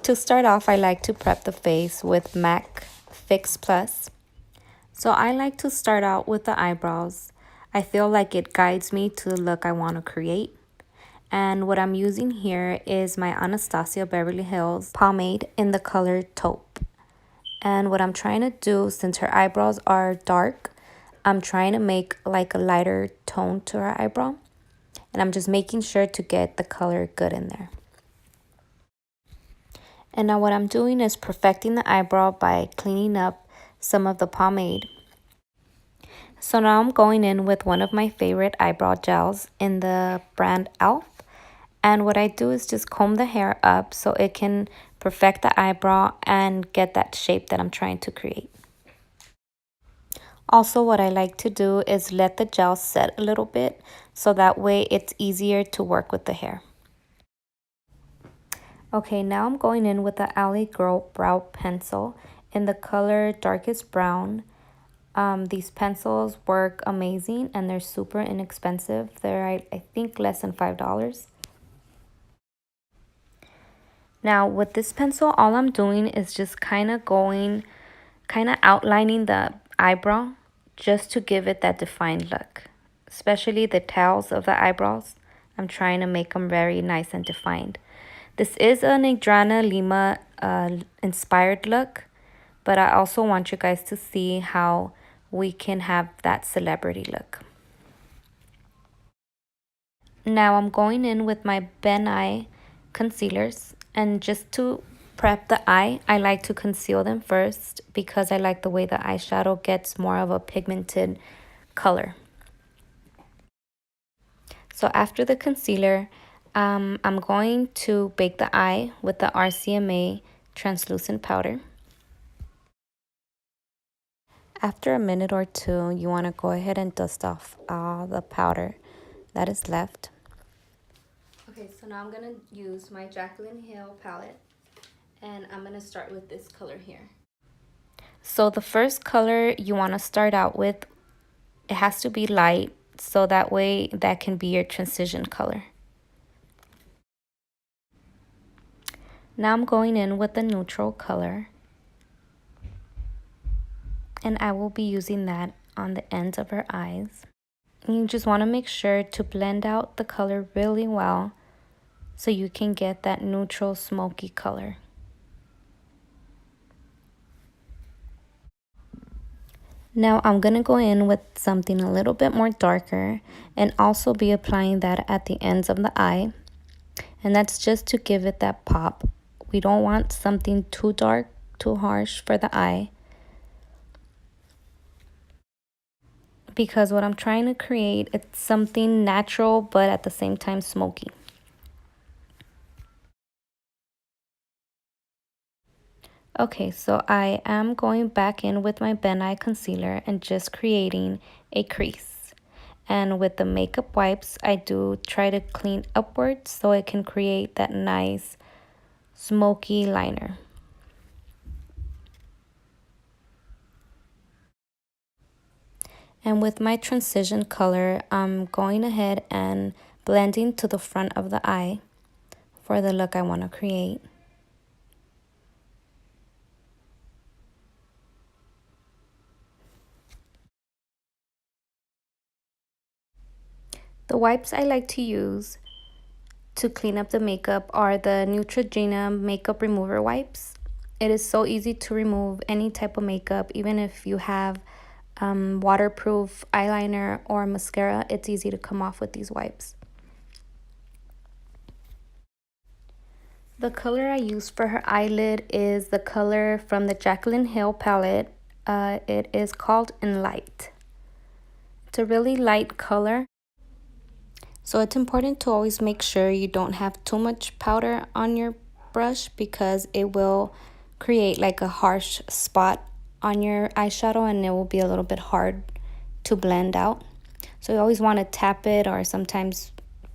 To start off, I like to prep the face with MAC Fix Plus. So I like to start out with the eyebrows. I feel like it guides me to the look I want to create. And what I'm using here is my Anastasia Beverly Hills pomade in the color taupe. And what I'm trying to do, since her eyebrows are dark, I'm trying to make like a lighter tone to her eyebrow. And I'm just making sure to get the color good in there. And now what I'm doing is perfecting the eyebrow by cleaning up some of the pomade. So now I'm going in with one of my favorite eyebrow gels in the brand e.l.f. And what I do is just comb the hair up so it can perfect the eyebrow and get that shape that I'm trying to create. Also, what I like to do is let the gel set a little bit so that way it's easier to work with the hair. Okay, now I'm going in with the Alley Girl Brow Pencil in the color Darkest Brown. These pencils work amazing and they're super inexpensive. They're, I think, less than $5. Now, with this pencil, all I'm doing is just kind of outlining the eyebrow just to give it that defined look. Especially the tails of the eyebrows. I'm trying to make them very nice and defined. This is an ADRIANA LIMA inspired look, but I also want you guys to see how we can have that celebrity look. Now I'm going in with my Ben Eye concealers, and just to prep the eye, I like to conceal them first because I like the way the eyeshadow gets more of a pigmented color. So after the concealer, I'm going to bake the eye with the RCMA translucent powder. After a minute or two, you want to go ahead and dust off all the powder that is left. Okay, so now I'm going to use my Jaclyn Hill palette, and I'm going to start with this color here. So the first color you want to start out with, it has to be light, so that way that can be your transition color. Now I'm going in with the neutral color, and I will be using that on the ends of her eyes. And you just want to make sure to blend out the color really well so you can get that neutral smoky color. Now I'm going to go in with something a little bit more darker and also be applying that at the ends of the eye. And that's just to give it that pop. We don't want something too dark, too harsh for the eye. Because what I'm trying to create, it's something natural but at the same time smoky. Okay, so I am going back in with my Ben Eye concealer and just creating a crease. And with the makeup wipes, I do try to clean upwards so it can create that nice smoky liner. And with my transition color, I'm going ahead and blending to the front of the eye for the look I want to create. The wipes I like to use to clean up the makeup are the Neutrogena makeup remover wipes. It is so easy to remove any type of makeup, even if you have waterproof eyeliner or mascara. It's easy to come off with these wipes. The color I use for her eyelid is the color from the Jaclyn Hill palette. It is called In Light. It's a really light color. So it's important to always make sure you don't have too much powder on your brush because it will create like a harsh spot on your eyeshadow and it will be a little bit hard to blend out. So you always want to tap it or sometimes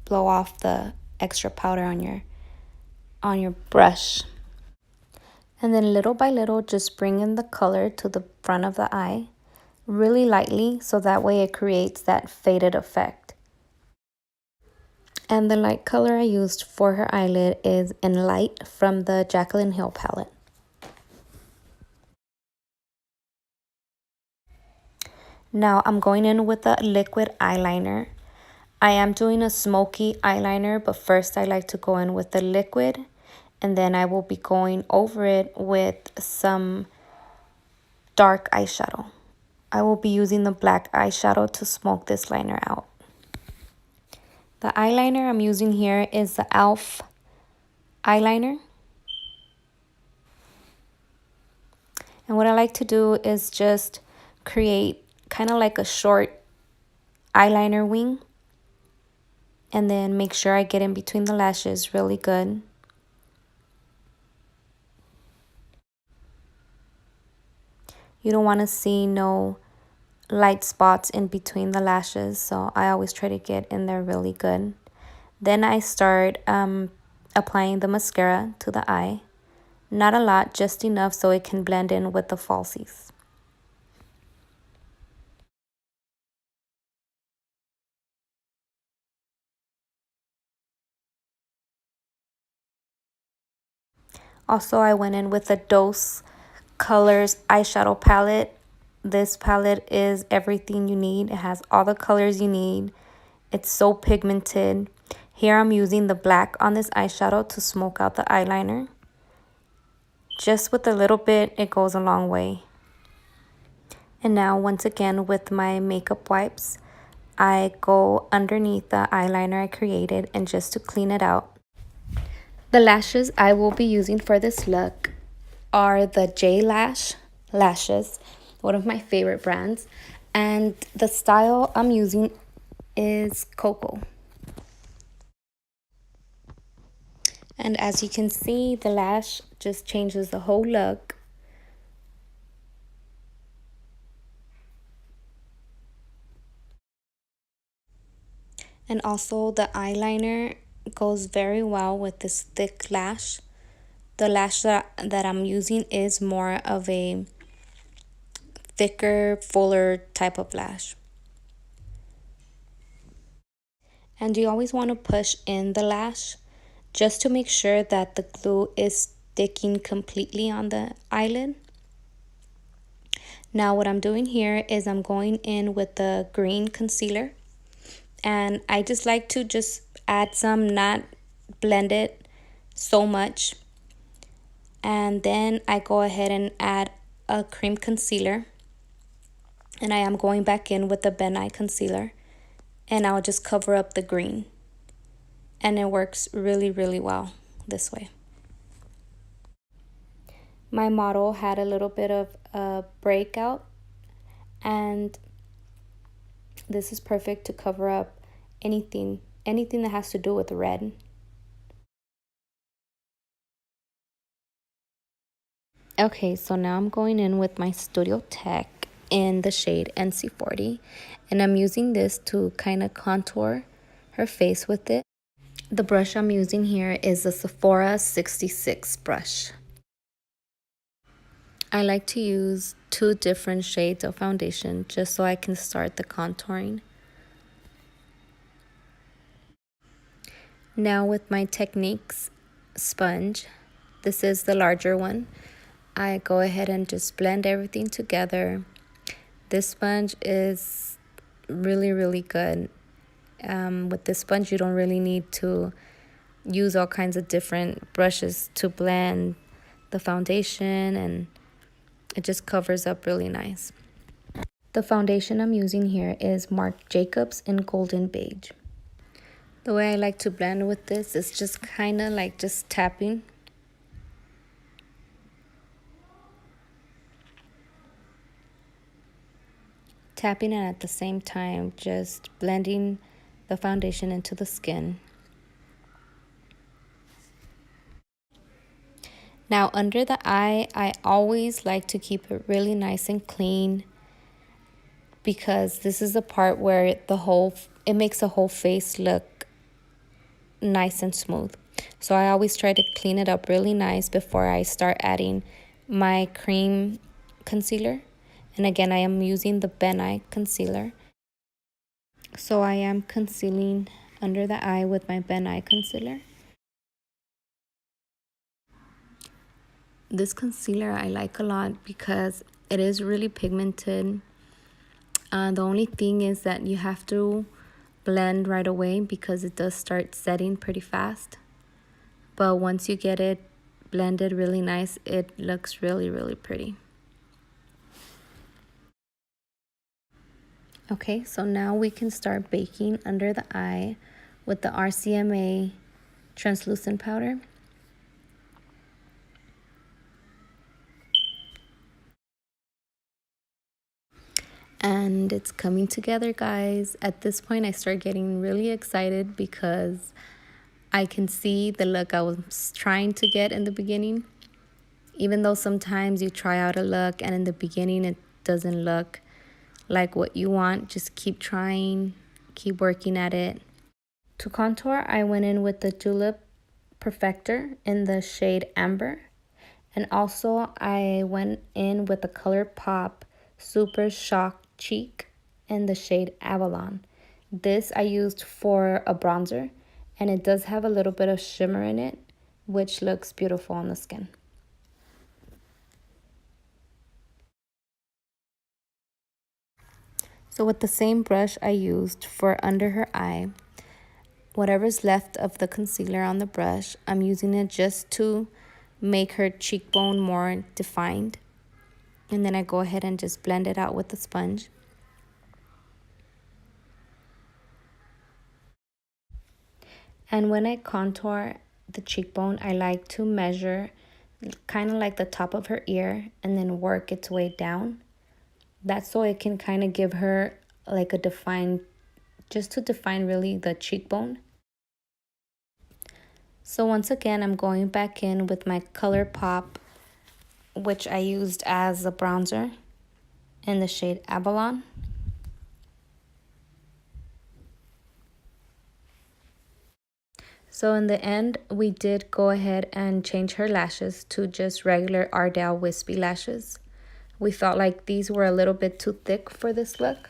blow off the extra powder on your brush. And then little by little, just bring in the color to the front of the eye really lightly so that way it creates that faded effect. And the light color I used for her eyelid is in Light from the Jaclyn Hill palette. Now I'm going in with a liquid eyeliner. I am doing a smoky eyeliner, but first I like to go in with the liquid, and then I will be going over it with some dark eyeshadow. I will be using the black eyeshadow to smoke this liner out. The eyeliner I'm using here is the e.l.f. eyeliner. And what I like to do is just create kind of like a short eyeliner wing. And then make sure I get in between the lashes really good. You don't want to see no light spots in between the lashes, so I always try to get in there really good. Then I start applying the mascara to the eye. Not a lot, just enough so it can blend in with the falsies. Also, I went in with the Dose Colors eyeshadow palette. This palette is everything you need. It has all the colors you need. It's so pigmented. Here I'm using the black on this eyeshadow to smoke out the eyeliner. Just with a little bit, it goes a long way. And now once again with my makeup wipes, I go underneath the eyeliner I created and just to clean it out. The lashes I will be using for this look are the J Lash lashes, one of my favorite brands. And the style I'm using is Cocoa. And as you can see, the lash just changes the whole look. And also the eyeliner goes very well with this thick lash. The lash that I'm using is more of a thicker, fuller type of lash. And you always want to push in the lash just to make sure that the glue is sticking completely on the eyelid. Now what I'm doing here is I'm going in with the green concealer. And I just like to just add some, not blend it so much. And then I go ahead and add a cream concealer. And I am going back in with the Ben Nye concealer. And I'll just cover up the green. And it works really, really well this way. My model had a little bit of a breakout. And this is perfect to cover up anything that has to do with red. Okay, so now I'm going in with my Studio Tech in the shade NC40, and I'm using this to kind of contour her face with it. The brush I'm using here is the Sephora 66 brush. I like to use 2 different shades of foundation just so I can start the contouring. Now with my Techniques sponge, this is the larger one, I go ahead and just blend everything together. This sponge is really, really good. With this sponge, you don't really need to use all kinds of different brushes to blend the foundation, and it just covers up really nice. The foundation I'm using here is Marc Jacobs in Golden Beige. The way I like to blend with this is just kind of like just tapping. Tapping and at the same time just blending the foundation into the skin. Now under the eye, I always like to keep it really nice and clean because this is the part where it makes the whole face look nice and smooth. So I always try to clean it up really nice before I start adding my cream concealer. And again, I am using the Ben Nye concealer. So I am concealing under the eye with my Ben Eye Concealer. This concealer I like a lot because it is really pigmented. The only thing is that you have to blend right away because it does start setting pretty fast. But once you get it blended really nice, it looks really, really pretty. Okay, so now we can start baking under the eye with the RCMA translucent powder. And it's coming together, guys. At this point, I start getting really excited because I can see the look I was trying to get in the beginning. Even though sometimes you try out a look and in the beginning it doesn't look like what you want, just keep trying, keep working at it. To contour, I went in with the Julep Perfector in the shade Amber. And also I went in with the ColourPop Super Shock Cheek in the shade Avalon. This I used for a bronzer, and it does have a little bit of shimmer in it, which looks beautiful on the skin. So with the same brush I used for under her eye, whatever's left of the concealer on the brush, I'm using it just to make her cheekbone more defined. And then I go ahead and just blend it out with the sponge. And when I contour the cheekbone, I like to measure kind of like the top of her ear and then work its way down. That's so it can kind of give her like a defined, just to define really the cheekbone. So once again, I'm going back in with my ColourPop, which I used as a bronzer in the shade Avalon. So in the end, we did go ahead and change her lashes to just regular Ardell wispy lashes. We felt like these were a little bit too thick for this look,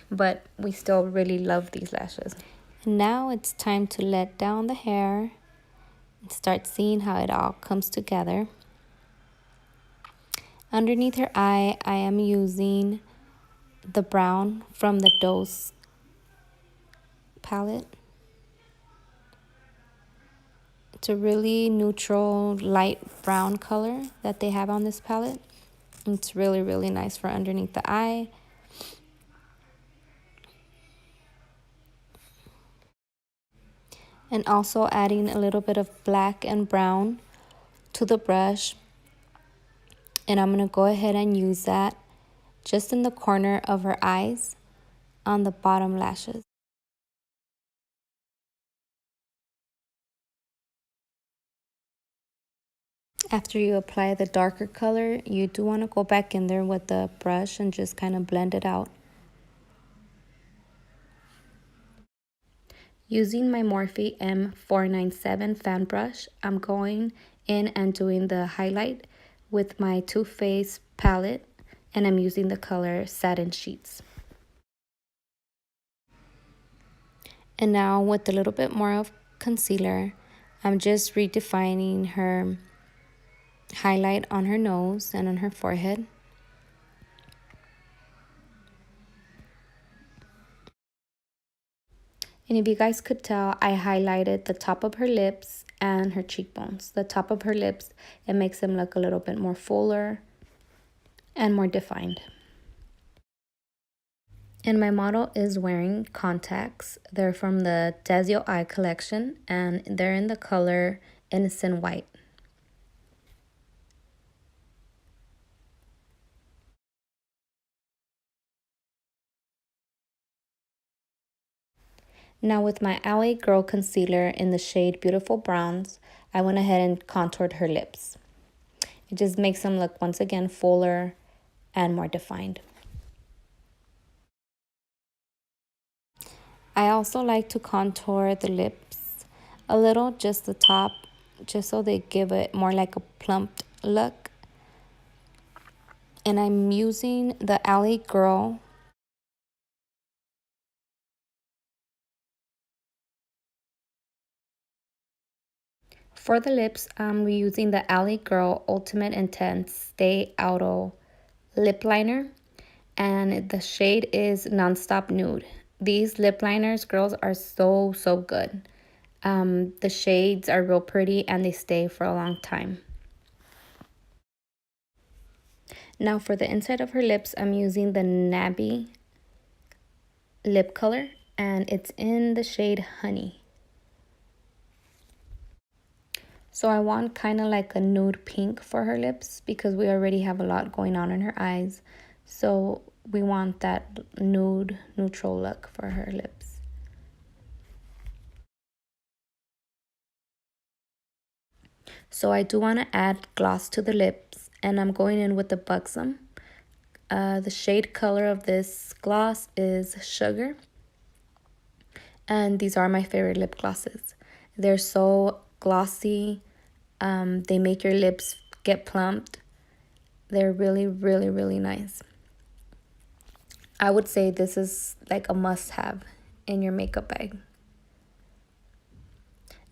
but we still really love these lashes. And now it's time to let down the hair and start seeing how it all comes together. Underneath her eye, I am using the brown from the Dose palette. It's a really neutral light brown color that they have on this palette. It's really, really nice for underneath the eye. And also adding a little bit of black and brown to the brush. And I'm going to go ahead and use that just in the corner of her eyes on the bottom lashes. After you apply the darker color, you do want to go back in there with the brush and just kind of blend it out. Using my Morphe M497 fan brush, I'm going in and doing the highlight with my Too Faced palette, and I'm using the color Satin Sheets. And now with a little bit more of concealer, I'm just redefining her highlight on her nose and on her forehead. And if you guys could tell, I highlighted the top of her lips and her cheekbones. The top of her lips, it makes them look a little bit more fuller and more defined. And my model is wearing contacts. They're from the Desio Eye collection, and they're in the color Innocent White. Now with my LA Girl concealer in the shade Beautiful Browns, I went ahead and contoured her lips. It just makes them look once again fuller and more defined. I also like to contour the lips a little, just the top, just so they give it more like a plumped look. And I'm using the LA Girl For the lips, I'm using the Alley Girl Ultimate Intense Stay Auto Lip Liner. And the shade is Nonstop Nude. These lip liners, girls, are so good. The shades are real pretty and they stay for a long time. Now for the inside of her lips, I'm using the Nabby lip color, and it's in the shade Honey. So I want kind of like a nude pink for her lips because we already have a lot going on in her eyes. So we want that nude, neutral look for her lips. So I do want to add gloss to the lips, and I'm going in with the Buxom. The shade color of this gloss is Sugar. And these are my favorite lip glosses. They're so glossy. They make your lips get plumped. They're really nice. I would say this is like a must-have in your makeup bag.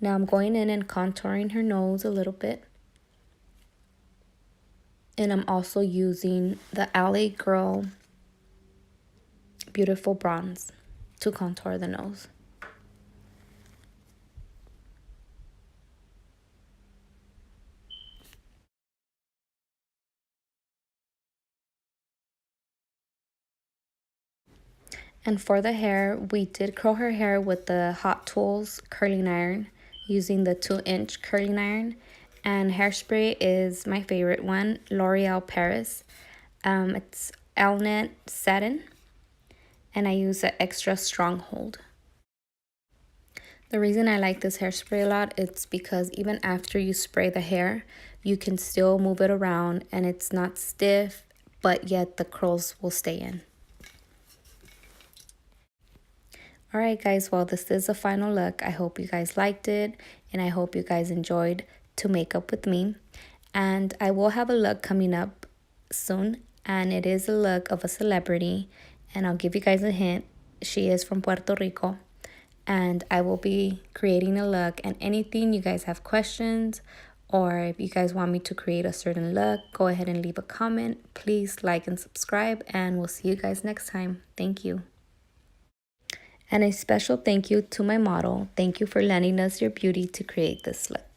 Now I'm going in and contouring her nose a little bit. And I'm also using the Alley Girl Beautiful Bronze to contour the nose. And for the hair, we did curl her hair with the Hot Tools curling iron using the 2-inch curling iron. And hairspray is my favorite one, L'Oreal Paris. It's Alnet Satin, and I use an extra strong hold. The reason I like this hairspray a lot is because even after you spray the hair, you can still move it around and it's not stiff, but yet the curls will stay in. Alright guys, well this is a final look. I hope you guys liked it and I hope you guys enjoyed to make up with me. And I will have a look coming up soon, and it is a look of a celebrity, and I'll give you guys a hint. She is from Puerto Rico, and I will be creating a look. And anything you guys have questions, or if you guys want me to create a certain look, go ahead and leave a comment. Please like and subscribe, and we'll see you guys next time. Thank you. And a special thank you to my model. Thank you for lending us your beauty to create this look.